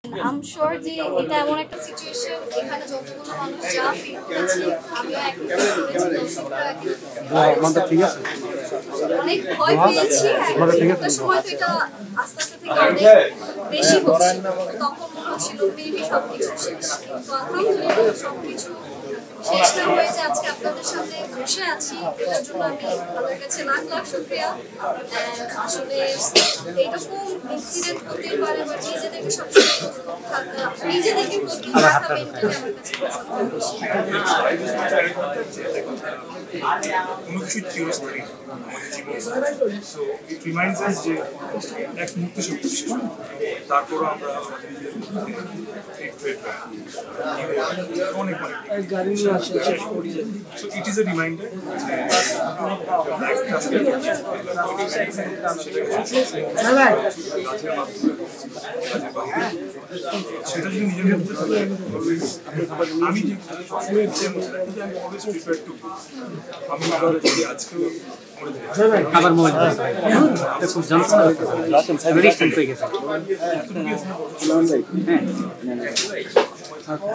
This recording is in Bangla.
I'm sure যে এটা এমন একটা সিচুয়েশন এখানে যতগুলো মানুষ যা ফিল করেছি আমিও একই ঠিক আছে অনেক ভয় পেয়েছি একটা সময় তো এটা আস্তে আস্তে থেকে অনেক বেশি হচ্ছে তখন মনে হচ্ছিল মেবি সবকিছু শেষ তো আলহামদুলিল্লাহ সবকিছু শেষ না হয়ে যে আজকে আপনাদের সামনে বসে আছি এটার জন্য আমি আপনাদের কাছে লাখ লাখ শুকরিয়া আসলে এইরকম ইনসিডেন্ট হতেই পারে বা নিজেদেরকে সবসময় প্রস্তুত থাকা নিজেদেরকে প্রস্তুত রাখা মেন্টালি আমার কাছে কোনো কিছু চিরস্থায়ী সো ইট রিমাইন্ডস আস যে এক মুহূর্তে সব কিছু তারপরও আমরা অনেক so it is a reminder সেটা যদি নিজের মধ্যে থাকে আমি আমি যদি আজকেও খাবার মোবাইল খুব জানতে রিস্টেন্ট হয়ে গেছে হ্যাঁ